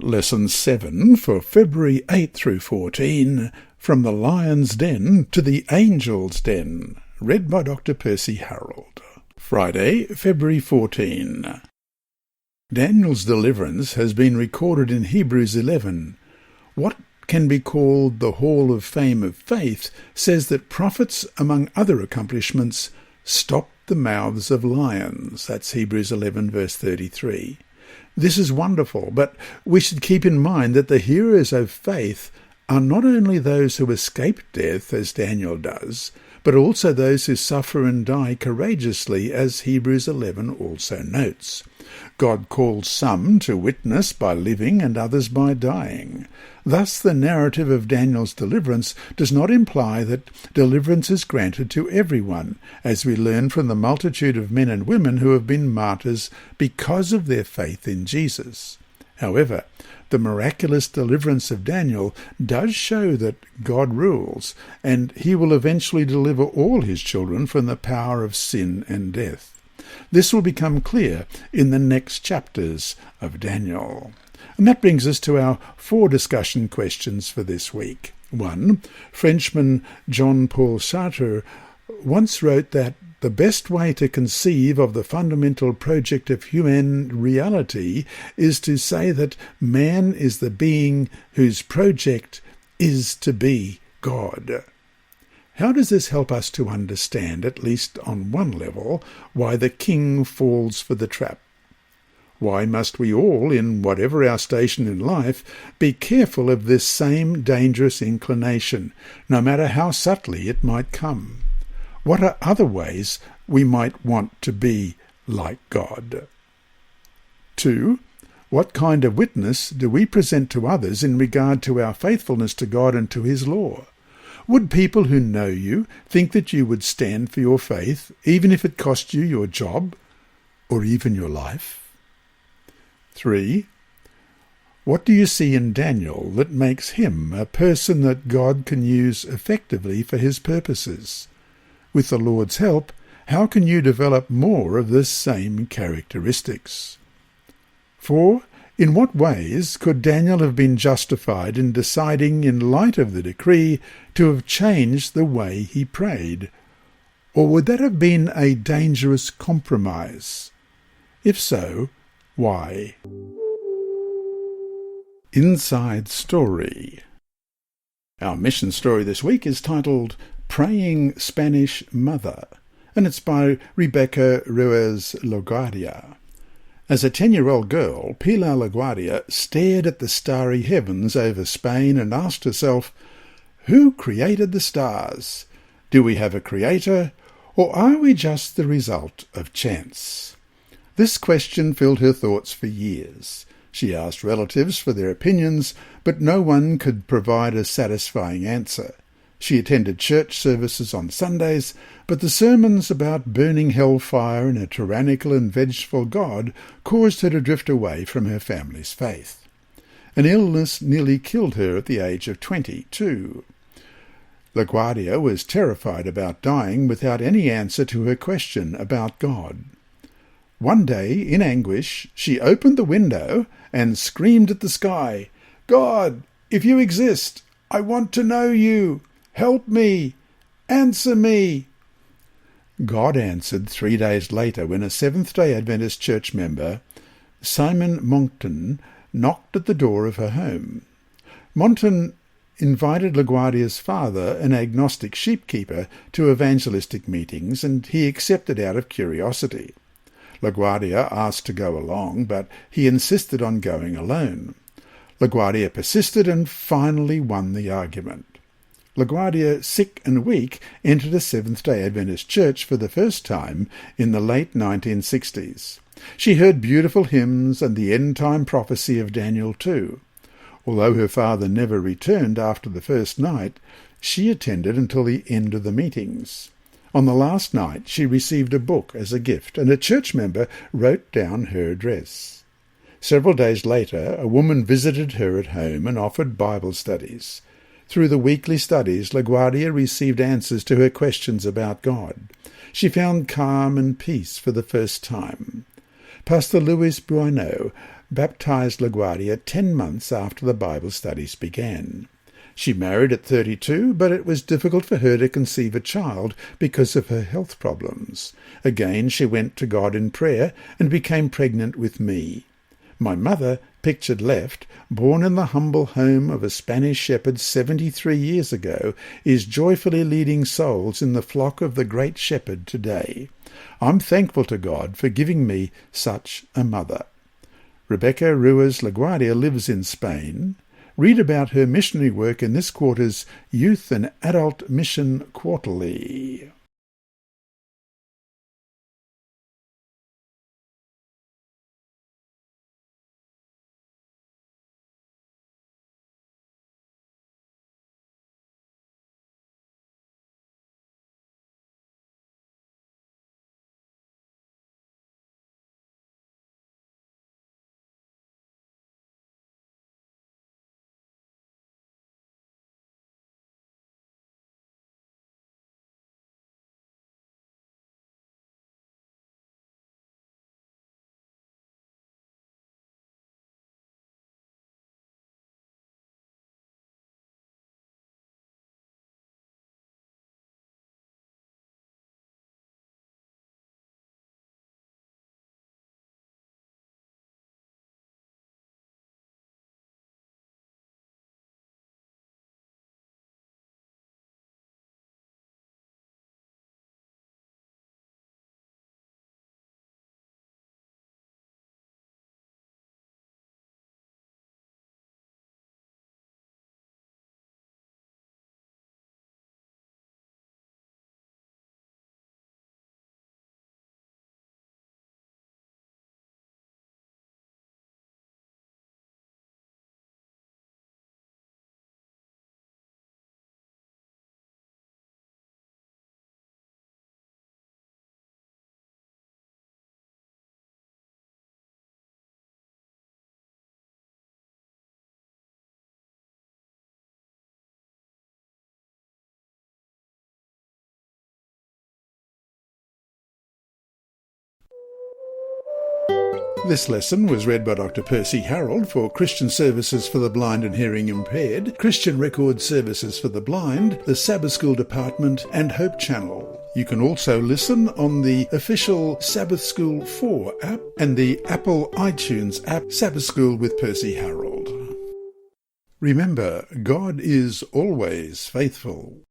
Lesson 7 for February 8 through 14, From the Lion's Den to the Angel's Den, read by Dr. Percy Harrold. Friday, February 14. Daniel's deliverance has been recorded in Hebrews 11. What can be called the Hall of Fame of Faith says that prophets, among other accomplishments, stopped the mouths of lions. That's Hebrews 11 verse 33. This is wonderful, but we should keep in mind that the heroes of faith are not only those who escape death, as Daniel does, but also those who suffer and die courageously, as Hebrews 11 also notes. God calls some to witness by living and others by dying. Thus the narrative of Daniel's deliverance does not imply that deliverance is granted to everyone, as we learn from the multitude of men and women who have been martyrs because of their faith in Jesus. However, the miraculous deliverance of Daniel does show that God rules, and he will eventually deliver all his children from the power of sin and death. This will become clear in the next chapters of Daniel. And that brings us to our 4 discussion questions for this week. 1. Frenchman Jean-Paul Sartre once wrote that the best way to conceive of the fundamental project of human reality is to say that man is the being whose project is to be God. How does this help us to understand, at least on one level, why the king falls for the trap? Why must we all, in whatever our station in life, be careful of this same dangerous inclination, no matter how subtly it might come? What are other ways we might want to be like God? 2. What kind of witness do we present to others in regard to our faithfulness to God and to his law? Would people who know you think that you would stand for your faith, even if it cost you your job or even your life? 3. What do you see in Daniel that makes him a person that God can use effectively for his purposes? With the Lord's help, how can you develop more of this same characteristics? 4. In what ways could Daniel have been justified in deciding, in light of the decree, to have changed the way he prayed? Or would that have been a dangerous compromise? If so, why? Inside Story. Our mission story this week is titled Praying Spanish Mother, and it's by Rebecca Ruiz LaGuardia. As a 10-year-old girl, Pilar LaGuardia stared at the starry heavens over Spain and asked herself, who created the stars? Do we have a creator, or are we just the result of chance? This question filled her thoughts for years. She asked relatives for their opinions, but no one could provide a satisfying answer. She attended church services on Sundays, but the sermons about burning hellfire and a tyrannical and vengeful God caused her to drift away from her family's faith. An illness nearly killed her at the age of 22. LaGuardia was terrified about dying without any answer to her question about God. One day, in anguish, she opened the window and screamed at the sky, God, if you exist, I want to know you. Help me! Answer me! God answered 3 days later when a Seventh-day Adventist church member, Simon Monckton, knocked at the door of her home. Monckton invited LaGuardia's father, an agnostic sheepkeeper, to evangelistic meetings, and he accepted out of curiosity. LaGuardia asked to go along, but he insisted on going alone. LaGuardia persisted and finally won the argument. LaGuardia, sick and weak, entered a Seventh-day Adventist church for the first time in the late 1960s. She heard beautiful hymns and the end-time prophecy of Daniel too. Although her father never returned after the first night, she attended until the end of the meetings. On the last night, she received a book as a gift, and a church member wrote down her address. Several days later, a woman visited her at home and offered Bible studies. Through the weekly studies, LaGuardia received answers to her questions about God. She found calm and peace for the first time. Pastor Luis Bueno baptised LaGuardia 10 months after the Bible studies began. She married at 32, but it was difficult for her to conceive a child because of her health problems. Again, she went to God in prayer and became pregnant with me. My mother, pictured left, born in the humble home of a Spanish shepherd 73 years ago, is joyfully leading souls in the flock of the great shepherd today. I'm thankful to God for giving me such a mother. Rebecca Ruiz LaGuardia lives in Spain. Read about her missionary work in this quarter's Youth and Adult Mission Quarterly. This lesson was read by Dr. Percy Harrold for Christian Services for the Blind and Hearing Impaired, Christian Record Services for the Blind, the Sabbath School Department, and Hope Channel. You can also listen on the official Sabbath School 4 app and the Apple iTunes app, Sabbath School with Percy Harrold. Remember, God is always faithful.